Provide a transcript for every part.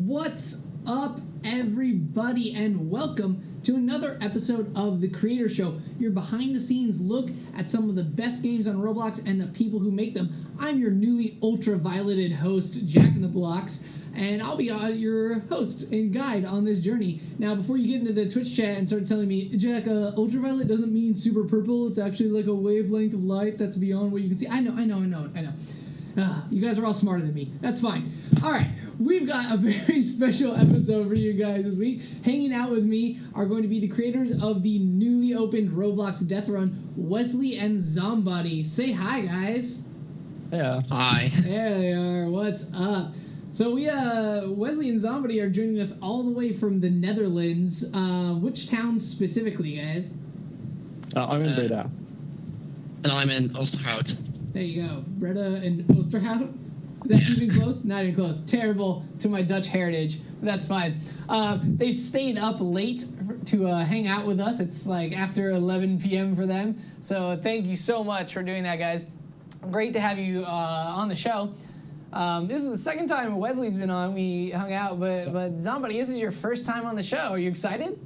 What's up, everybody, and welcome to another episode of The Creator Show, your behind-the-scenes look at some of the best games on Roblox and the people who make them. I'm your newly ultravioleted host, Jack in the Blocks, and I'll be your host and guide on this journey. Now, before you get into the Twitch chat and start telling me, Jack, ultraviolet doesn't mean super purple, it's actually like a wavelength of light that's beyond what you can see. I know. You guys are all smarter than me. That's fine. All right. We've got a very special episode for you guys this week. Hanging out with me are going to be the creators of the newly opened Roblox Death Run, Wesley and Zombody. Say hi, guys. Yeah. Hi. There they are. What's up? So Wesley and Zombody are joining us all the way from the Netherlands. Which towns specifically, guys? I'm in Breda. And I'm in Oosterhout. There you go. Breda and Oosterhout. Is that even close? Not even close. Terrible to my Dutch heritage. That's fine. They've stayed up late to hang out with us. It's like after 11 p.m. for them. So thank you so much for doing that, guys. Great to have you on the show. This is the second time Wesley's been on. We hung out, but Zombody, this is your first time on the show. Are you excited?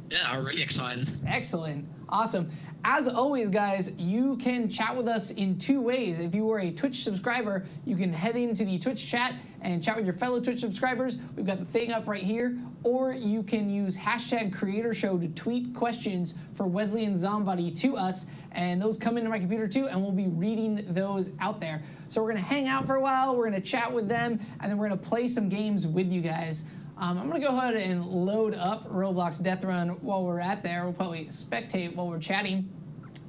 Yeah, I'm really excited. Excellent. Awesome. As always, guys, you can chat with us in two ways. If you are a Twitch subscriber, you can head into the Twitch chat and chat with your fellow Twitch subscribers. We've got the thing up right here. Or you can use #CreatorShow to tweet questions for Wesley and Zombody to us, and those come into my computer too, and we'll be reading those out there. So we're going to hang out for a while, we're going to chat with them, and then we're going to play some games with you guys. I'm going to go ahead and load up Roblox Death Run while we're at there. We'll probably spectate while we're chatting.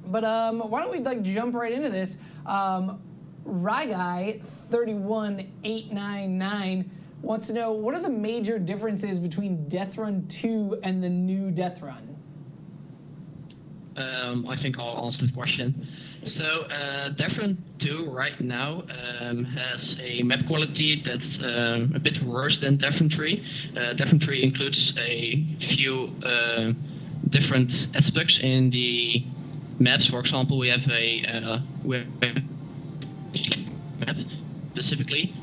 But why don't we jump right into this? Ryguy31899 wants to know, what are the major differences between Death Run 2 and the new Death Run? I think I'll answer the question. So, Death Run 2 right now has a map quality that's a bit worse than Death Run 3. Death Run 3 includes a few different aspects in the maps. For example, we have a map specifically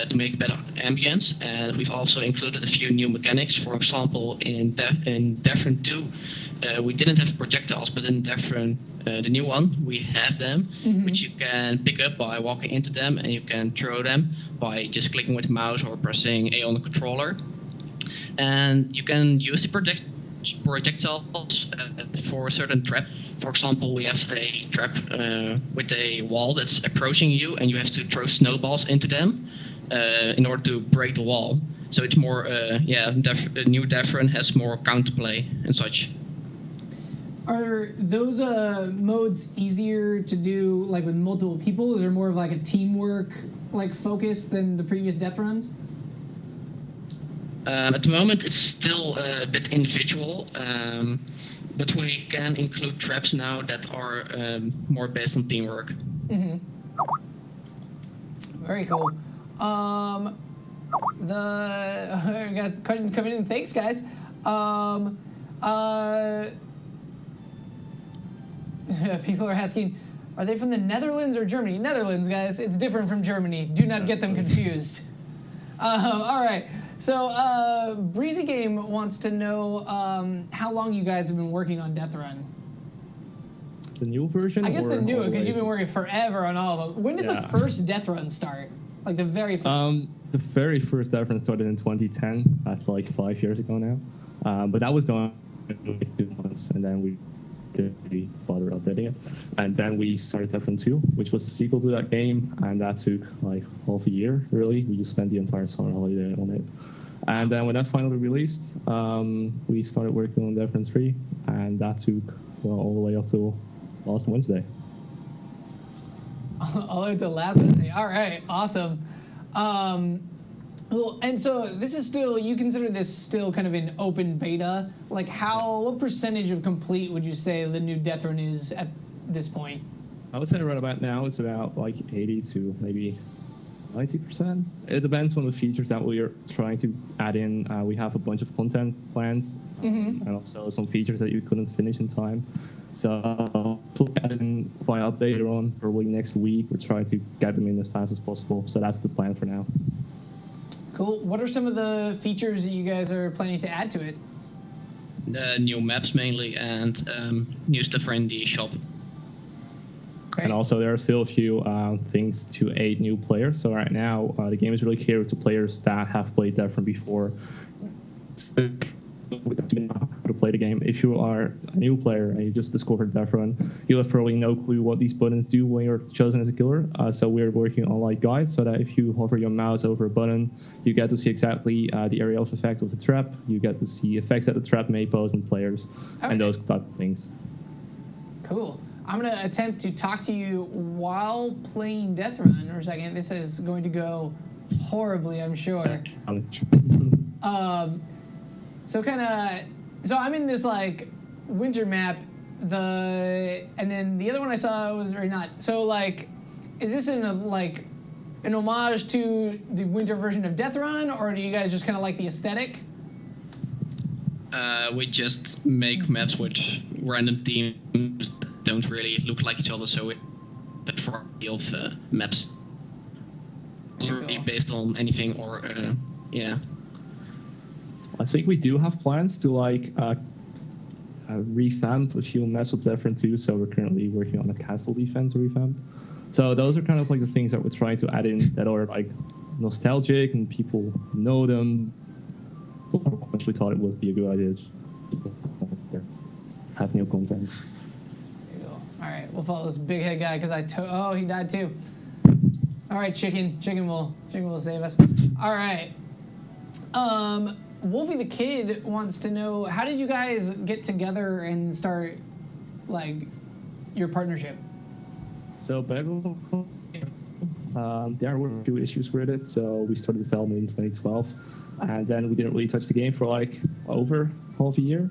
to make better ambience, and we've also included a few new mechanics. For example, in Death Run 2, we didn't have projectiles, but in Death Run, the new one, we have them, which you can pick up by walking into them, and you can throw them by just clicking with the mouse or pressing A on the controller. And you can use the projectiles for a certain trap. For example, we have a trap with a wall that's approaching you, and you have to throw snowballs into them in order to break the wall. So it's more, the new Death Run has more counterplay and such. Are those modes easier to do with multiple people? Is there more of a teamwork focus than the previous Death Runs? At the moment, it's still a bit individual, but we can include traps now that are more based on teamwork. Mm-hmm. Very cool. We got questions coming in. Thanks, guys. People are asking, are they from the Netherlands or Germany? Netherlands, guys. It's different from Germany. Do not get them confused. All right. So, Breezy Game wants to know how long you guys have been working on Death Run. The new version? I guess the new one, because you've been working forever on all of them. When did the first Death Run start? The very first? The very first Death Run started in 2010. That's 5 years ago now. But that was done in 2 months, and then we didn't bother updating it. And then we started Death Run 2, which was the sequel to that game, and that took half a year, really. We just spent the entire summer holiday on it. And then when that finally released, we started working on Death Run 3, and that took all the way up to last Wednesday. All the way to last Wednesday. All right, awesome. Well, and so this is still, you consider this still kind of in open beta? What percentage of complete would you say the new Death Run is at this point? I would say right about now it's about 80 to maybe 90%. It depends on the features that we are trying to add in. We have a bunch of content plans and also some features that you couldn't finish in time. So we'll add in via update later on, probably next week. We're trying to get them in as fast as possible. So that's the plan for now. Cool. What are some of the features that you guys are planning to add to it? New maps mainly, and new stuff in the shop. Great. And also, there are still a few things to aid new players. So right now, the game is really catered to players that have played Defrun before. How to play the game. If you are a new player and you just discovered Defrun, you have probably no clue what these buttons do when you're chosen as a killer. So we're working on like guides so that if you hover your mouse over a button, you get to see exactly the area of effect of the trap. You get to see effects that the trap may pose on players and those type of things. Cool. I'm going to attempt to talk to you while playing Deathrun for a second. This is going to go horribly, I'm sure. So I'm in this like winter map, and then the other one I saw was or not. So like, is this an homage to the winter version of Deathrun, or do you guys just kind of like the aesthetic? We just make maps with random themes that don't really look like each other, so it's a variety of maps. Really based on anything or yeah. I think we do have plans to revamp a few maps of Defrun too. So we're currently working on a castle defense revamp. So those are kind of like the things that we're trying to add in that are like nostalgic and people know them. We thought it would be a good idea to have new content. There you go. All right, we'll follow this big head guy because oh, he died too. All right, chicken will save us. All right. Wolfie the Kid wants to know, how did you guys get together and start, like, your partnership? So back there were a few issues with it, so we started development in 2012, and then we didn't really touch the game for like over half a year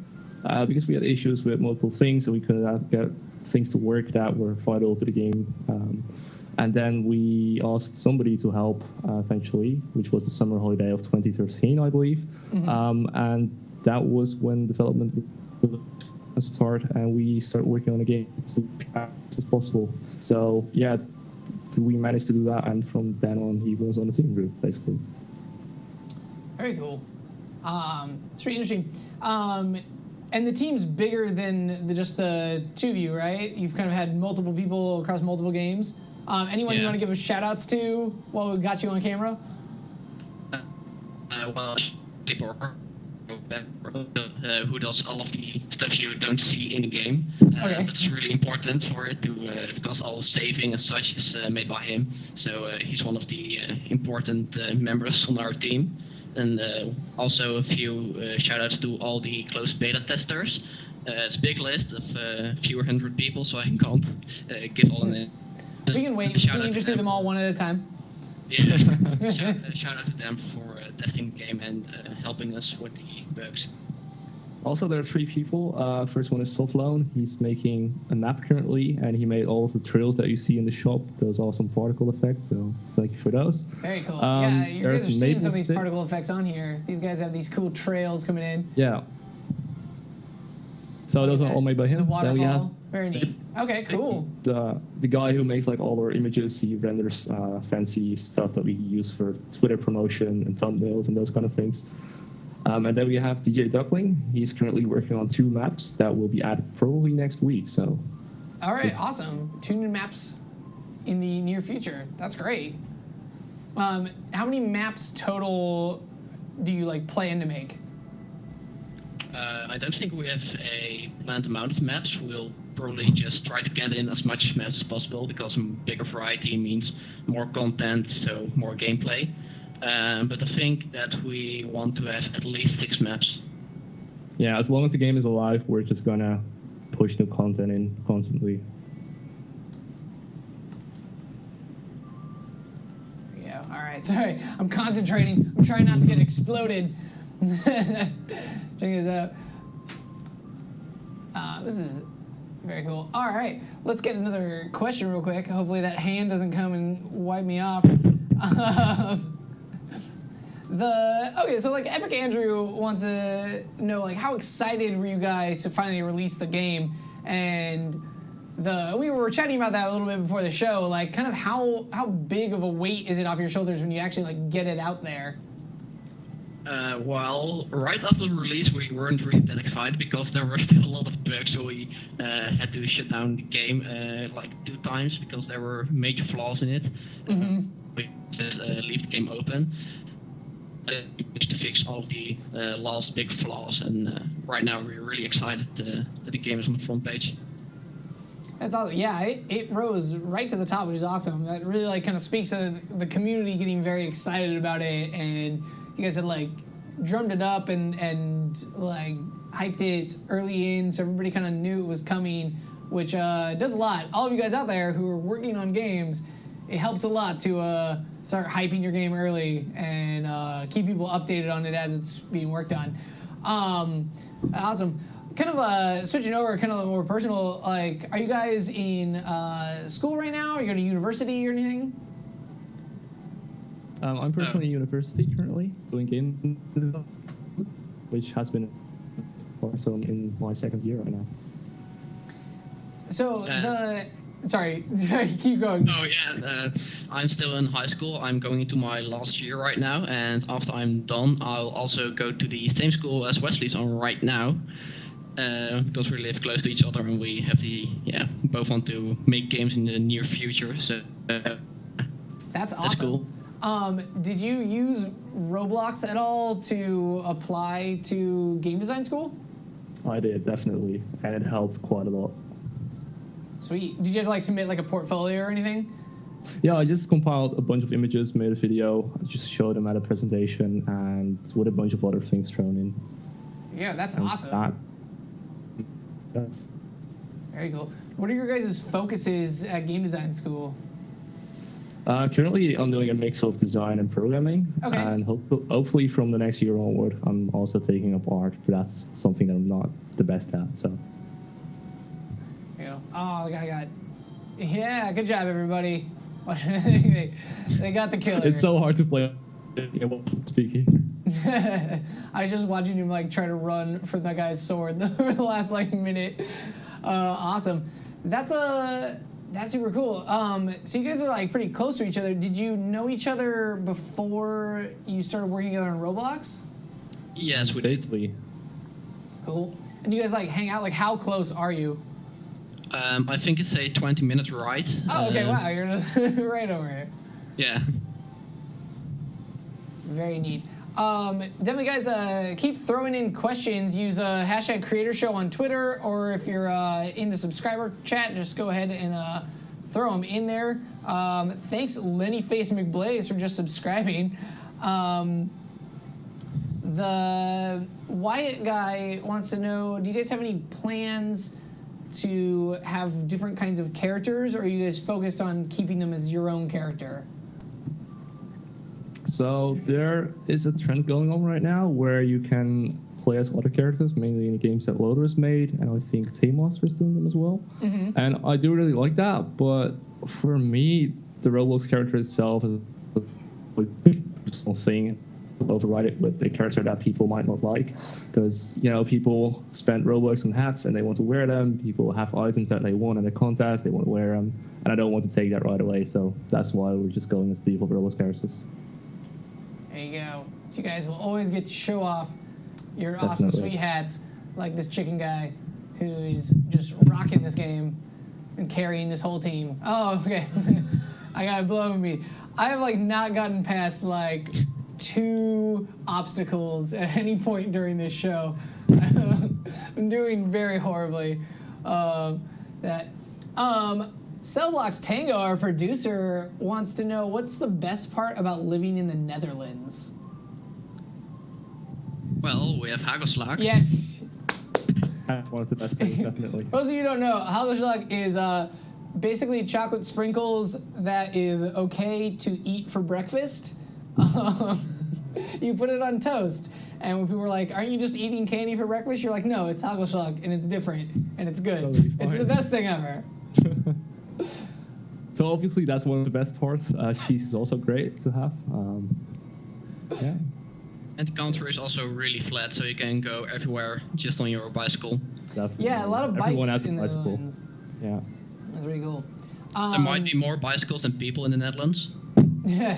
because we had issues with multiple things, and we couldn't get things to work that were vital to the game. And then we asked somebody to help eventually, which was the summer holiday of 2013, I believe. Mm-hmm. And that was when development started, and we started working on the game as fast as possible. So yeah, we managed to do that, and from then on, he was on the team group, basically. Very cool. It's pretty interesting. And the team's bigger than just the two of you, right? You've kind of had multiple people across multiple games. Anyone you want to give us shout-outs to while we got you on camera? Well, people who does all of the stuff you don't see in the game. Okay. That's really important for it because all saving and such is made by him. So he's one of the important members on our team. And also a few shout-outs to all the closed beta testers. It's a big list of fewer hundred people, so I can't give all in. We can wait. We can just do them all one at a time. Yeah. Shout out to them for testing the game and helping us with the bugs. Also, there are 3 people. First one is Softlone. He's making a map currently, and he made all of the trails that you see in the shop. Those awesome particle effects, so thank you for those. Very cool. Yeah, you guys are seeing some of these particle effects on here. These guys have these cool trails coming in. Yeah. So those are all made by him. The waterfall. Very neat. Okay, cool. The guy who makes like all our images, he renders fancy stuff that we use for Twitter promotion and thumbnails and those kind of things. And then we have DJ Duckling. He's currently working on 2 maps that will be added probably next week. So. All right, awesome. 2 new maps in the near future. That's great. How many maps total do you like plan to make? I don't think we have a planned amount of maps. We'll probably just try to get in as much maps as possible because a bigger variety means more content, so more gameplay. But I think that we want to have at least 6 maps. Yeah, as long as the game is alive, we're just gonna push new content in constantly. Yeah, all right. Sorry, I'm concentrating. I'm trying not to get exploded. Check this out. This is very cool. All right, let's get another question real quick. Hopefully that hand doesn't come and wipe me off. Okay, so like Epic Andrew wants to know like how excited were you guys to finally release the game, and we were chatting about that a little bit before the show. Like, kind of how big of a weight is it off your shoulders when you actually like get it out there? Well, right after the release, we weren't really that excited because there were still a lot of bugs, so we had to shut down the game like 2 times because there were major flaws in it. We just leave the game open. We managed to fix all the last big flaws, and right now we're really excited that the game is on the front page. That's awesome. Yeah, it rose right to the top, which is awesome. That really like kind of speaks to the community getting very excited about it, and you guys had like drummed it up and like hyped it early in, so everybody kind of knew it was coming, which does a lot. All of you guys out there who are working on games, it helps a lot to start hyping your game early and keep people updated on it as it's being worked on. Awesome. Kind of switching over, kind of more personal. Like, are you guys in school right now? Are you going to university or anything? I'm personally in university currently doing game development, which has been also in my 2nd year right now. So sorry, keep going. Oh yeah, I'm still in high school. I'm going into my last year right now, and after I'm done, I'll also go to the same school as Wesley's on right now. Because we live close to each other and we have both want to make games in the near future. So that's awesome. That's cool. Did you use Roblox at all to apply to game design school? I did, definitely, and it helped quite a lot. Sweet. Did you have to like submit like a portfolio or anything? Yeah, I just compiled a bunch of images, made a video, just showed them at a presentation, and with a bunch of other things thrown in. Yeah, that's And awesome. Very cool. What are your guys' focuses at game design school? Currently, I'm doing a mix of design and programming, Okay. and hopefully from the next year onward, I'm also taking up art, but that's something that I'm not the best at. So. Yeah. Oh, the guy got. Yeah, good job, everybody. they got the killer. It's so hard to play while speaking. I was just watching him like try to run for that guy's sword the last like minute. Awesome. That's super cool. So you guys are like pretty close to each other. Did you know each other before you started working together on Roblox? Yes, we did. Safely. Cool. And you guys like hang out. Like, how close are you? I think it's a 20-minute ride. Oh, okay. Wow, you're just right over here. Yeah. Very neat. Definitely, guys, keep throwing in questions. Use hashtag Creator Show on Twitter, or if you're in the subscriber chat, just go ahead and throw them in there. Thanks, Lenny Face McBlaze, for just subscribing. The Wyatt guy wants to know, do you guys have any plans to have different kinds of characters, or are you guys focused on keeping them as your own character? So there is a trend going on right now where you can play as other characters, mainly in the games that Loader has made, and I think T-Monster is doing them as well. Mm-hmm. And I do really like that, but for me, the Roblox character itself is a personal thing. Override it with a character that people might not like, because people spend Robux on hats and they want to wear them. People have items that they want in a contest, they want to wear them, and I don't want to take that right away. So that's why we're just going with the default Roblox characters. There you go. You guys will always get to show off your awesome Definitely. sweet hats, like this chicken guy who is just rocking this game and carrying this whole team. Oh, okay. I got it blowing me. I have like not gotten past like 2 obstacles at any point during this show. I'm doing very horribly. Cellblocks Tango, our producer, wants to know, what's the best part about living in the Netherlands? Well, we have Hagelslag. Yes. That's one of the best things, definitely. For those of you who don't know, Hagelslag is basically chocolate sprinkles that is okay to eat for breakfast. You put it on toast, and when people are like, aren't you just eating candy for breakfast? You're like, no, it's Hagelslag, and it's different, and it's good. Totally It's the fine. best thing ever. So obviously that's one of the best parts. Cheese is also great to have. Yeah. And the counter is also really flat, so you can go everywhere just on your bicycle. Definitely. Yeah, a lot of Everyone bikes has a in the bicycle. Netherlands. Yeah. That's really cool. There might be more bicycles than people in the Netherlands. Yeah.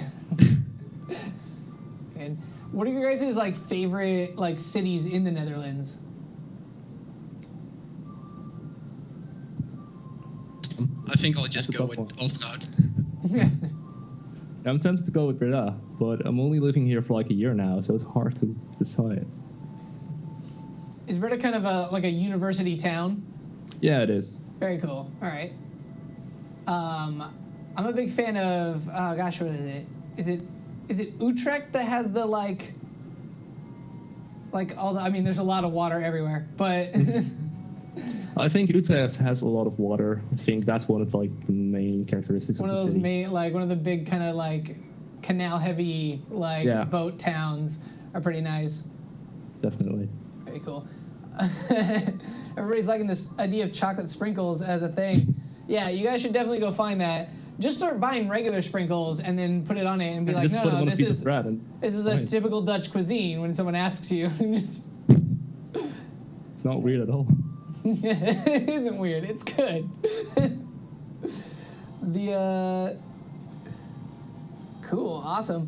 And What are your guys' like favorite like cities in the Netherlands? I think I'll just That's a go tough with one. Oosterhout. I'm tempted to go with Breda, but I'm only living here for like a year now, so it's hard to decide. Is Breda kind of a university town? Yeah, it is. Very cool. All right. I'm a big fan of. Oh gosh, what is it? Is it Utrecht that has the like all the? I mean, there's a lot of water everywhere, but. I think Utrecht has a lot of water. I think that's one of like the main characteristics One of of the those city. main, like one of the big kind of like canal heavy like Yeah. boat towns are pretty nice. Definitely. Very cool. Everybody's liking this idea of chocolate sprinkles as a thing. Yeah, you guys should definitely go find that. Just start buying regular sprinkles and then put it on it and be like, Just no, put it no, on a this piece is of bread and this is it's a fine. typical Dutch cuisine. When someone asks you, just It's not weird at all. it isn't weird. It's good. Cool, awesome.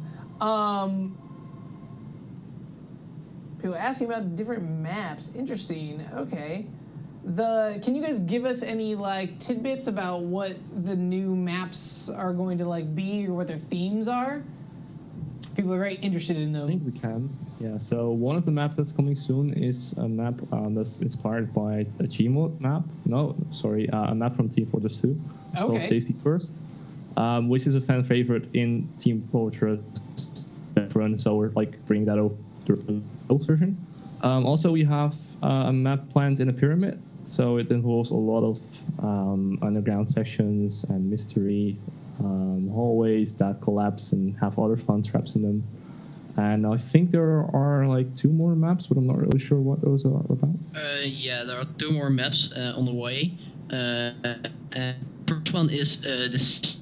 People asking about different maps. Interesting. Okay. Can you guys give us any like tidbits about what the new maps are going to like be or what their themes are? People are very interested in I think them. we can. Yeah, so one of the maps that's coming soon is a map that's inspired by a Gmod map. No, sorry, a map from Team Fortress 2. It's called Okay. Safety First, which is a fan favorite in Team Fortress Run, so we're like bringing that over to the old version. Also, we have a map planned in a pyramid, so it involves a lot of underground sections and mystery hallways that collapse and have other fun traps in them. And I think there are like 2 more maps, but I'm not really sure what those are about. Yeah, there are 2 more maps on the way. First one is this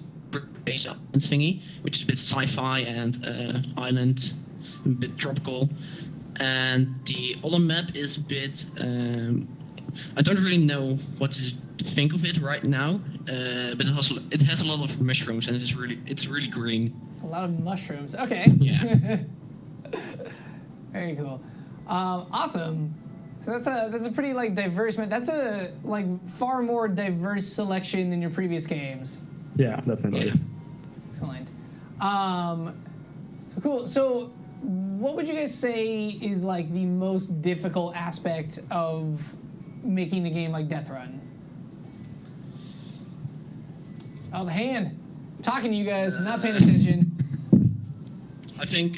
base island thingy, which is a bit sci-fi and island, a bit tropical. And the other map is a bit. I don't really know what to think of it right now, but it has a lot of mushrooms and it's really green. A lot of mushrooms. Okay. Yeah. Very cool. Awesome. So that's a pretty like diverse. That's a like far more diverse selection than your previous games. Yeah, definitely. Yeah. Excellent. So cool. So, what would you guys say is like the most difficult aspect of making a game like Death Run? Oh, the hand. I'm talking to you guys. I'm not paying attention. I think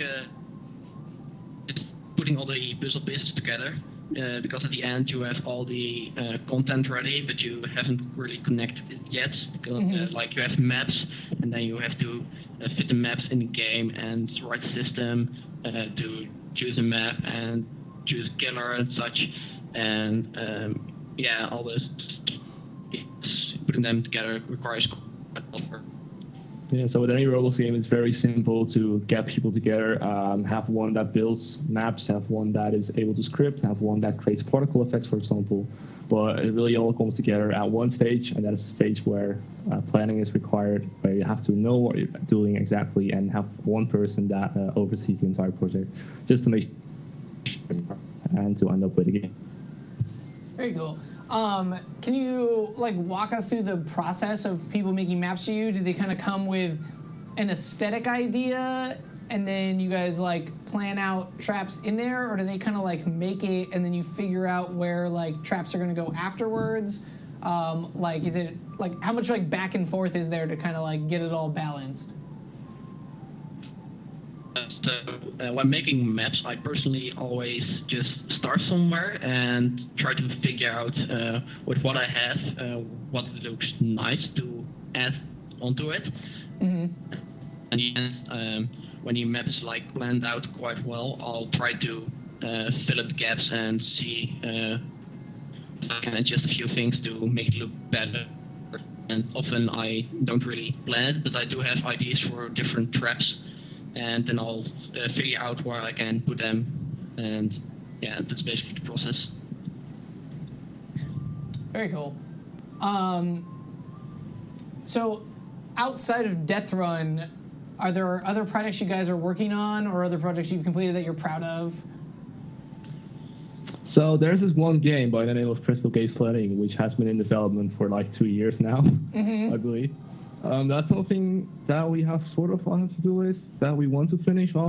it's putting all the puzzle pieces together, because at the end you have all the content ready, but you haven't really connected it yet. Because like you have maps, and then you have to fit the maps in the game and write the system to choose a map and choose a killer and such, and yeah, all this. Putting them together requires quite a lot of work. Yeah, so with any Roblox game, it's very simple to get people together, have one that builds maps, have one that is able to script, have one that creates particle effects, for example. But it really all comes together at one stage, and that is a stage where planning is required, where you have to know what you're doing exactly and have one person that oversees the entire project, just to make sure and to end up with a game. Very cool. Can you like walk us through the process of people making maps to you? Do they kind of come with an aesthetic idea and then you guys like plan out traps in there, or do they kind of like make it and then you figure out where like traps are going to go afterwards? Like, is it like how much like back and forth is there to kind of like get it all balanced? So when making maps, I personally always just start somewhere and try to figure out with what I have, what looks nice to add onto it. Mm-hmm. And yes, when your map is like planned out quite well, I'll try to fill in the gaps and see if I can adjust a few things to make it look better. And often I don't really plan it, but I do have ideas for different traps. And then I'll figure out where I can put them, and yeah, that's basically the process. Very cool. So, outside of Death Run, Are there other projects you guys are working on, or other projects you've completed that you're proud of? So there's this one game by the name of Crystal Gate Sledding, which has been in development for like 2 years now, I believe. That's something that we have sort of wanted to do is that we want to finish off.